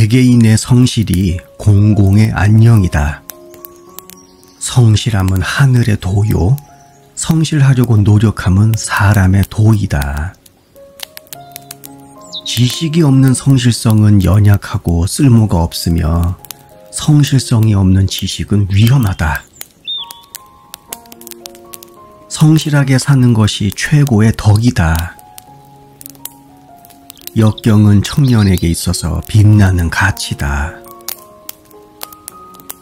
개개인의 성실이 공공의 안녕이다. 성실함은 하늘의 도요, 성실하려고 노력함은 사람의 도이다. 지식이 없는 성실성은 연약하고 쓸모가 없으며 성실성이 없는 지식은 위험하다. 성실하게 사는 것이 최고의 덕이다. 역경은 청년에게 있어서 빛나는 가치다.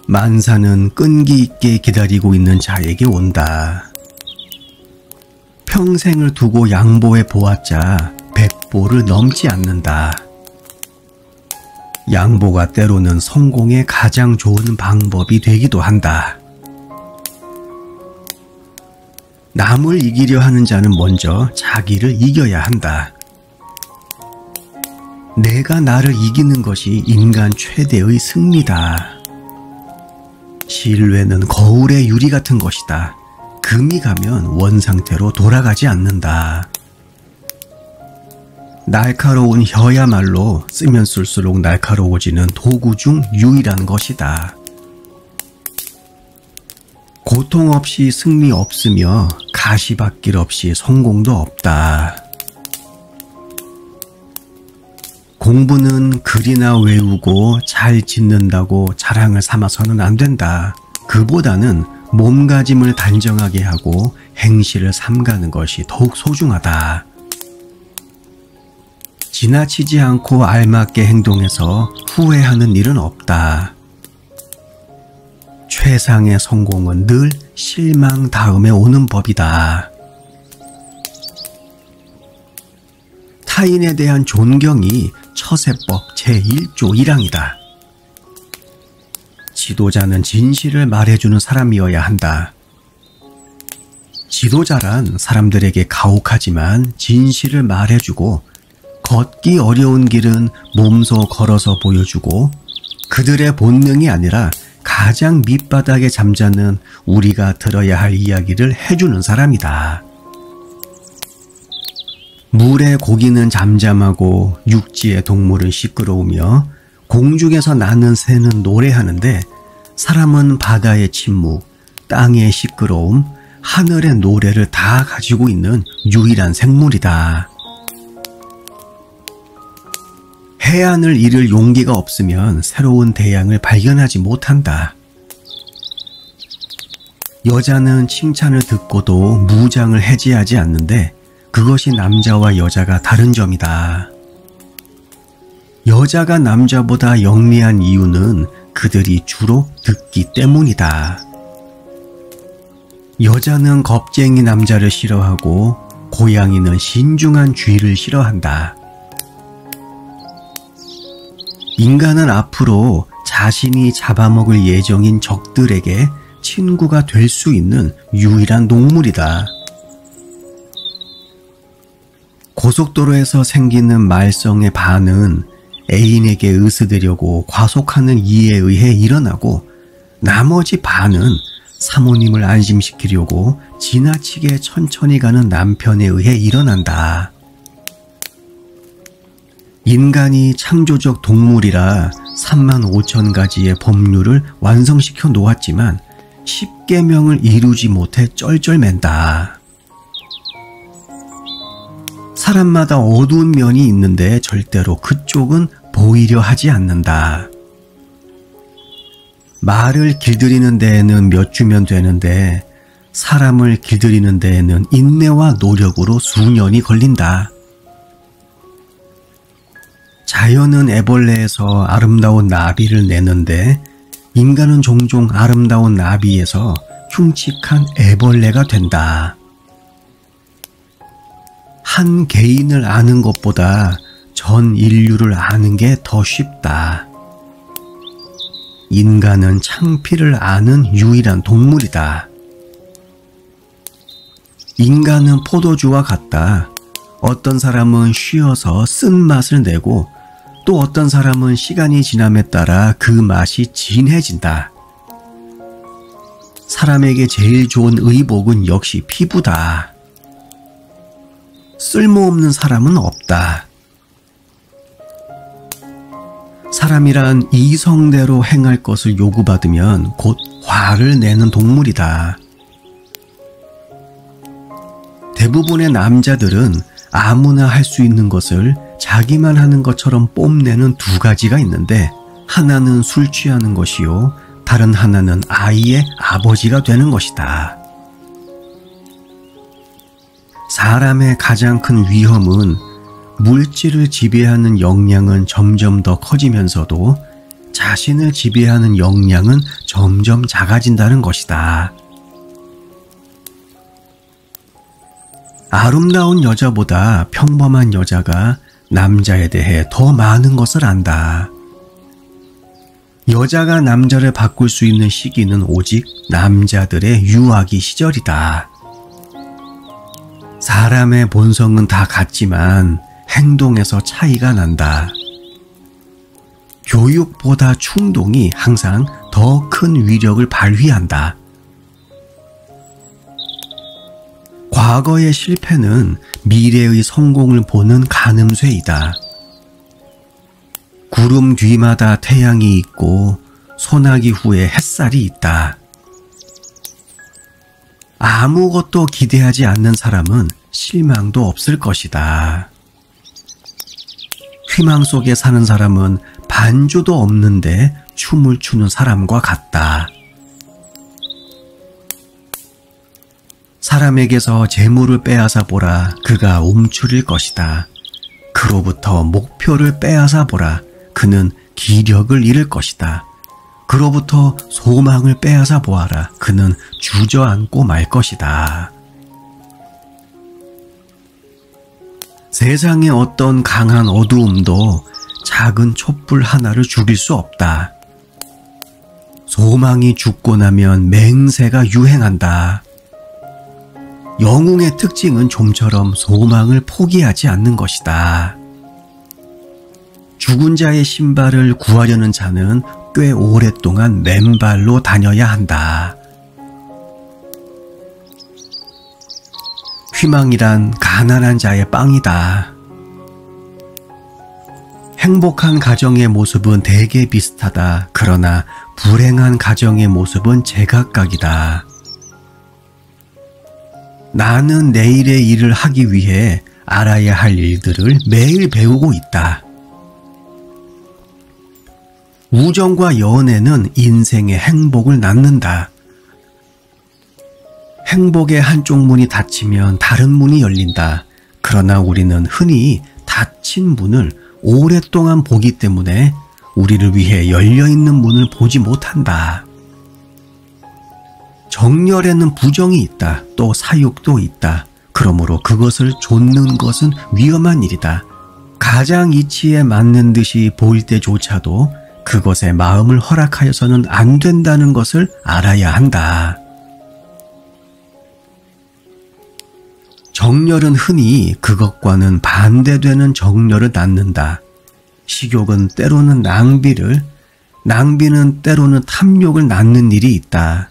만사는 끈기 있게 기다리고 있는 자에게 온다. 평생을 두고 양보해 보았자 백보를 넘지 않는다. 양보가 때로는 성공의 가장 좋은 방법이 되기도 한다. 남을 이기려 하는 자는 먼저 자기를 이겨야 한다. 내가 나를 이기는 것이 인간 최대의 승리다. 신뢰는 거울의 유리 같은 것이다. 금이 가면 원상태로 돌아가지 않는다. 날카로운 혀야말로 쓰면 쓸수록 날카로워지는 도구 중 유일한 것이다. 고통 없이 승리 없으며 가시밭길 없이 성공도 없다. 공부는 글이나 외우고 잘 짓는다고 자랑을 삼아서는 안 된다. 그보다는 몸가짐을 단정하게 하고 행실을 삼가는 것이 더욱 소중하다. 지나치지 않고 알맞게 행동해서 후회하는 일은 없다. 최상의 성공은 늘 실망 다음에 오는 법이다. 타인에 대한 존경이 처세법 제1조 1항이다. 지도자는 진실을 말해주는 사람이어야 한다. 지도자란 사람들에게 가혹하지만 진실을 말해주고 걷기 어려운 길은 몸소 걸어서 보여주고 그들의 본능이 아니라 가장 밑바닥에 잠자는 우리가 들어야 할 이야기를 해주는 사람이다. 물의 고기는 잠잠하고 육지의 동물은 시끄러우며 공중에서 나는 새는 노래하는데 사람은 바다의 침묵, 땅의 시끄러움, 하늘의 노래를 다 가지고 있는 유일한 생물이다. 해안을 잃을 용기가 없으면 새로운 대양을 발견하지 못한다. 여자는 칭찬을 듣고도 무장을 해제하지 않는데 그것이 남자와 여자가 다른 점이다. 여자가 남자보다 영리한 이유는 그들이 주로 듣기 때문이다. 여자는 겁쟁이 남자를 싫어하고 고양이는 신중한 쥐를 싫어한다. 인간은 앞으로 자신이 잡아먹을 예정인 적들에게 친구가 될 수 있는 유일한 동물이다. 고속도로에서 생기는 말썽의 반은 애인에게 으스대려고 과속하는 이에 의해 일어나고 나머지 반은 사모님을 안심시키려고 지나치게 천천히 가는 남편에 의해 일어난다. 인간이 창조적 동물이라 35,000가지의 법률을 완성시켜 놓았지만 10계명을 이루지 못해 쩔쩔맨다. 사람마다 어두운 면이 있는데 절대로 그쪽은 보이려 하지 않는다. 말을 길들이는 데에는 몇 주면 되는데 사람을 길들이는 데에는 인내와 노력으로 수년이 걸린다. 자연은 애벌레에서 아름다운 나비를 내는데 인간은 종종 아름다운 나비에서 흉측한 애벌레가 된다. 한 개인을 아는 것보다 전 인류를 아는 게 더 쉽다. 인간은 창피를 아는 유일한 동물이다. 인간은 포도주와 같다. 어떤 사람은 쉬어서 쓴맛을 내고 또 어떤 사람은 시간이 지남에 따라 그 맛이 진해진다. 사람에게 제일 좋은 의복은 역시 피부다. 쓸모없는 사람은 없다. 사람이란 이성대로 행할 것을 요구받으면 곧 화를 내는 동물이다. 대부분의 남자들은 아무나 할 수 있는 것을 자기만 하는 것처럼 뽐내는 두 가지가 있는데, 하나는 술 취하는 것이요, 다른 하나는 아이의 아버지가 되는 것이다. 사람의 가장 큰 위험은 물질을 지배하는 역량은 점점 더 커지면서도 자신을 지배하는 역량은 점점 작아진다는 것이다. 아름다운 여자보다 평범한 여자가 남자에 대해 더 많은 것을 안다. 여자가 남자를 바꿀 수 있는 시기는 오직 남자들의 유아기 시절이다. 사람의 본성은 다 같지만 행동에서 차이가 난다. 교육보다 충동이 항상 더 큰 위력을 발휘한다. 과거의 실패는 미래의 성공을 보는 가늠쇠이다. 구름 뒤마다 태양이 있고 소나기 후에 햇살이 있다. 아무것도 기대하지 않는 사람은 실망도 없을 것이다. 희망 속에 사는 사람은 반주도 없는데 춤을 추는 사람과 같다. 사람에게서 재물을 빼앗아 보라. 그가 움츠릴 것이다. 그로부터 목표를 빼앗아 보라. 그는 기력을 잃을 것이다. 그로부터 소망을 빼앗아 보아라. 그는 주저앉고 말 것이다. 세상의 어떤 강한 어두움도 작은 촛불 하나를 죽일 수 없다. 소망이 죽고 나면 맹세가 유행한다. 영웅의 특징은 좀처럼 소망을 포기하지 않는 것이다. 죽은 자의 신발을 구하려는 자는 꽤 오랫동안 맨발로 다녀야 한다. 희망이란 가난한 자의 빵이다. 행복한 가정의 모습은 대개 비슷하다. 그러나 불행한 가정의 모습은 제각각이다. 나는 내일의 일을 하기 위해 알아야 할 일들을 매일 배우고 있다. 우정과 연애는 인생의 행복을 낳는다. 행복의 한쪽 문이 닫히면 다른 문이 열린다. 그러나 우리는 흔히 닫힌 문을 오랫동안 보기 때문에 우리를 위해 열려있는 문을 보지 못한다. 정열에는 부정이 있다. 또 사욕도 있다. 그러므로 그것을 좇는 것은 위험한 일이다. 가장 이치에 맞는 듯이 보일 때조차도 그것에 마음을 허락하여서는 안 된다는 것을 알아야 한다. 정열은 흔히 그것과는 반대되는 정열을 낳는다. 식욕은 때로는 낭비는 때로는 탐욕을 낳는 일이 있다.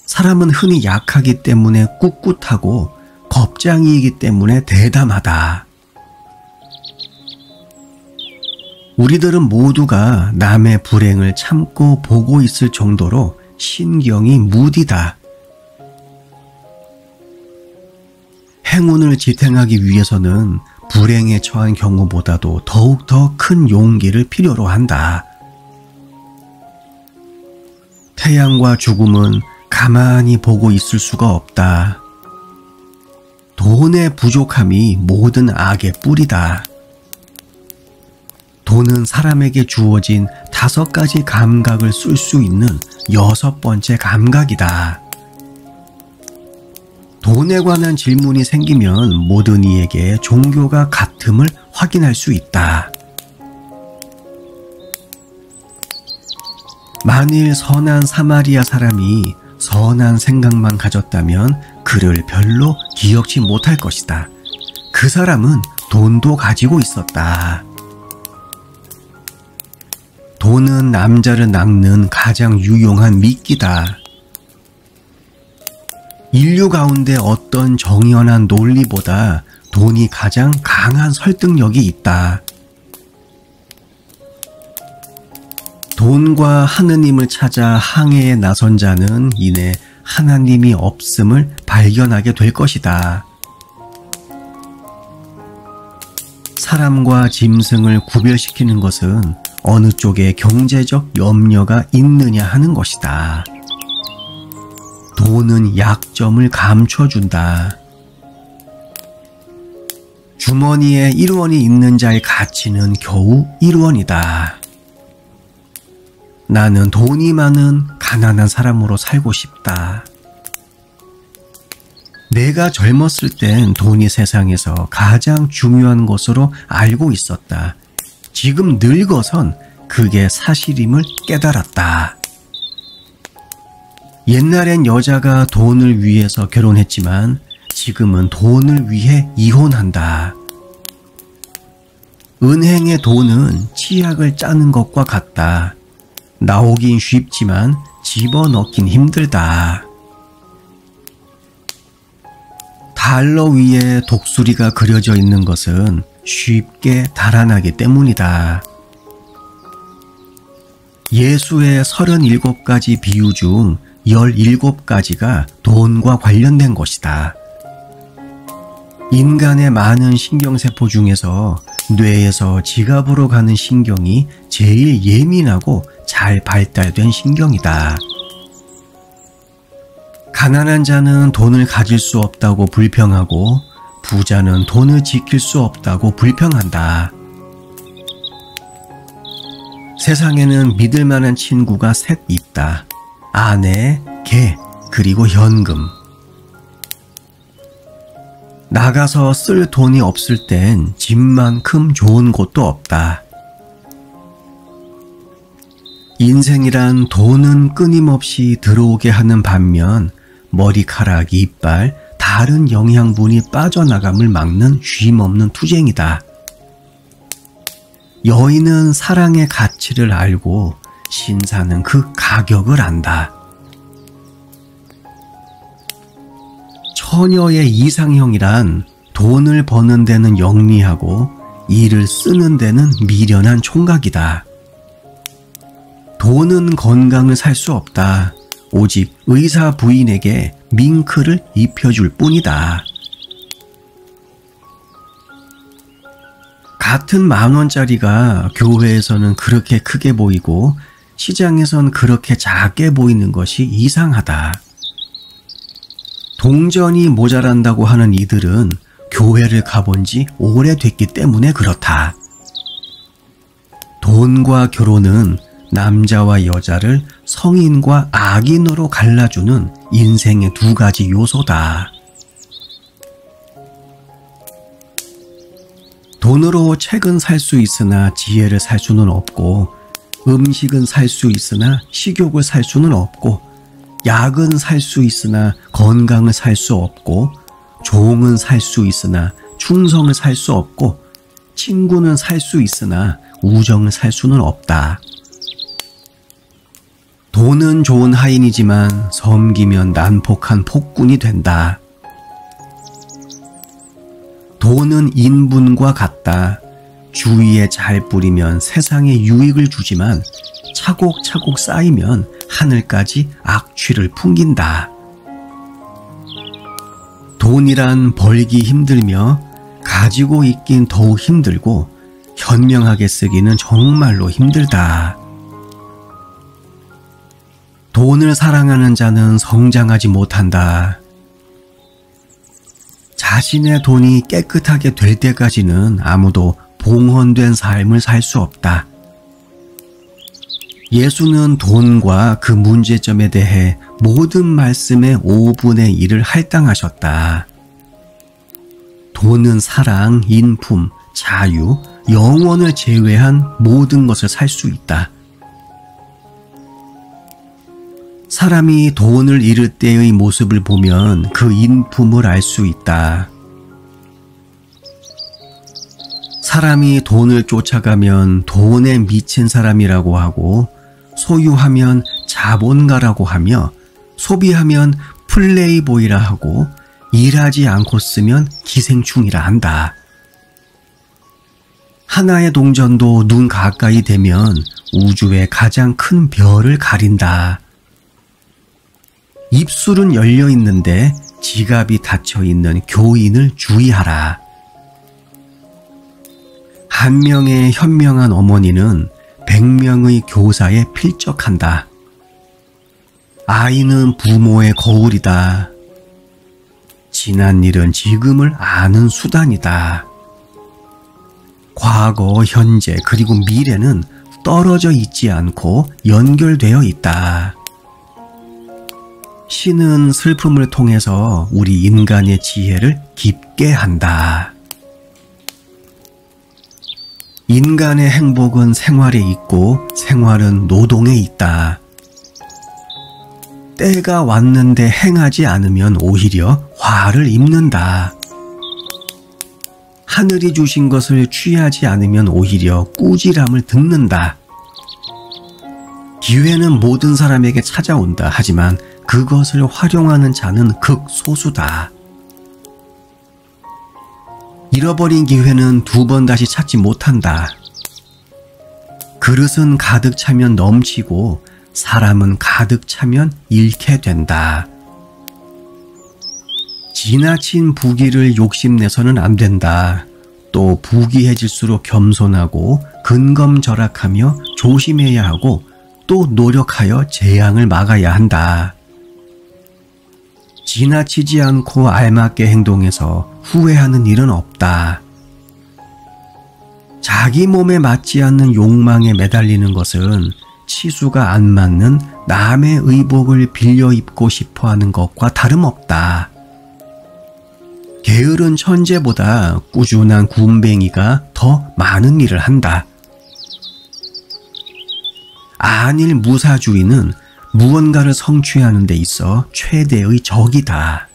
사람은 흔히 약하기 때문에 꿋꿋하고 겁장이이기 때문에 대담하다. 우리들은 모두가 남의 불행을 참고 보고 있을 정도로 신경이 무디다. 행운을 지탱하기 위해서는 불행에 처한 경우보다도 더욱더 큰 용기를 필요로 한다. 태양과 죽음은 가만히 보고 있을 수가 없다. 돈의 부족함이 모든 악의 뿌리다. 돈은 사람에게 주어진 5가지 감각을 쓸 수 있는 6번째 감각이다. 돈에 관한 질문이 생기면 모든 이에게 종교가 같음을 확인할 수 있다. 만일 선한 사마리아 사람이 선한 생각만 가졌다면 그를 별로 기억지 못할 것이다. 그 사람은 돈도 가지고 있었다. 돈은 남자를 낚는 가장 유용한 미끼다. 인류 가운데 어떤 정연한 논리보다 돈이 가장 강한 설득력이 있다. 돈과 하느님을 찾아 항해에 나선 자는 이내 하나님이 없음을 발견하게 될 것이다. 사람과 짐승을 구별시키는 것은 어느 쪽에 경제적 염려가 있느냐 하는 것이다. 돈은 약점을 감춰준다. 주머니에 1원이 있는 자의 가치는 겨우 1원이다. 나는 돈이 많은 가난한 사람으로 살고 싶다. 내가 젊었을 땐 돈이 세상에서 가장 중요한 것으로 알고 있었다. 지금 늙어선 그게 사실임을 깨달았다. 옛날엔 여자가 돈을 위해서 결혼했지만 지금은 돈을 위해 이혼한다. 은행의 돈은 치약을 짜는 것과 같다. 나오긴 쉽지만 집어넣긴 힘들다. 달러 위에 독수리가 그려져 있는 것은 쉽게 달아나기 때문이다. 예수의 37가지 비유 중 17가지가 돈과 관련된 것이다. 인간의 많은 신경세포 중에서 뇌에서 지갑으로 가는 신경이 제일 예민하고 잘 발달된 신경이다. 가난한 자는 돈을 가질 수 없다고 불평하고 부자는 돈을 지킬 수 없다고 불평한다. 세상에는 믿을 만한 친구가 셋 있다. 아내, 개, 그리고 현금. 나가서 쓸 돈이 없을 땐 집만큼 좋은 곳도 없다. 인생이란 돈은 끊임없이 들어오게 하는 반면 머리카락, 이빨, 다른 영양분이 빠져나감을 막는 쉼없는 투쟁이다. 여인은 사랑의 가치를 알고 신사는 그 가격을 안다. 처녀의 이상형이란 돈을 버는 데는 영리하고 일을 쓰는 데는 미련한 총각이다. 돈은 건강을 살 수 없다. 오직 의사 부인에게 밍크를 입혀줄 뿐이다. 같은 10,000원짜리가 교회에서는 그렇게 크게 보이고 시장에선 그렇게 작게 보이는 것이 이상하다. 동전이 모자란다고 하는 이들은 교회를 가본 지 오래됐기 때문에 그렇다. 돈과 결혼은 남자와 여자를 성인과 악인으로 갈라주는 인생의 두 가지 요소다. 돈으로 책은 살 수 있으나 지혜를 살 수는 없고, 음식은 살 수 있으나 식욕을 살 수는 없고, 약은 살 수 있으나 건강을 살 수 없고, 종은 살 수 있으나 충성을 살 수 없고, 친구는 살 수 있으나 우정을 살 수는 없다. 돈은 좋은 하인이지만 섬기면 난폭한 폭군이 된다. 돈은 인분과 같다. 주위에 잘 뿌리면 세상에 유익을 주지만 차곡차곡 쌓이면 하늘까지 악취를 풍긴다. 돈이란 벌기 힘들며 가지고 있긴 더욱 힘들고 현명하게 쓰기는 정말로 힘들다. 돈을 사랑하는 자는 성장하지 못한다. 자신의 돈이 깨끗하게 될 때까지는 아무도 봉헌된 삶을 살 수 없다. 예수는 돈과 그 문제점에 대해 모든 말씀의 5분의 1을 할당하셨다. 돈은 사랑, 인품, 자유, 영원을 제외한 모든 것을 살 수 있다. 사람이 돈을 잃을 때의 모습을 보면 그 인품을 알 수 있다. 사람이 돈을 쫓아가면 돈에 미친 사람이라고 하고, 소유하면 자본가라고 하며, 소비하면 플레이보이라 하고, 일하지 않고 쓰면 기생충이라 한다. 하나의 동전도 눈 가까이 대면 우주의 가장 큰 별을 가린다. 입술은 열려 있는데 지갑이 닫혀 있는 교인을 주의하라. 한 명의 현명한 어머니는 100명의 교사에 필적한다. 아이는 부모의 거울이다. 지난 일은 지금을 아는 수단이다. 과거, 현재, 그리고 미래는 떨어져 있지 않고 연결되어 있다. 시는 슬픔을 통해서 우리 인간의 지혜를 깊게 한다. 인간의 행복은 생활에 있고 생활은 노동에 있다. 때가 왔는데 행하지 않으면 오히려 화를 입는다. 하늘이 주신 것을 취하지 않으면 오히려 꾸지람을 듣는다. 기회는 모든 사람에게 찾아온다. 하지만 그것을 활용하는 자는 극소수다. 잃어버린 기회는 2번 다시 찾지 못한다. 그릇은 가득 차면 넘치고 사람은 가득 차면 잃게 된다. 지나친 부귀를 욕심내서는 안 된다. 또 부귀해질수록 겸손하고 근검절약하며 조심해야 하고 또 노력하여 재앙을 막아야 한다. 지나치지 않고 알맞게 행동해서 후회하는 일은 없다. 자기 몸에 맞지 않는 욕망에 매달리는 것은 치수가 안 맞는 남의 의복을 빌려 입고 싶어 하는 것과 다름없다. 게으른 천재보다 꾸준한 군뱅이가 더 많은 일을 한다. 안일 무사주의는 무언가를 성취하는 데 있어 최대의 적이다.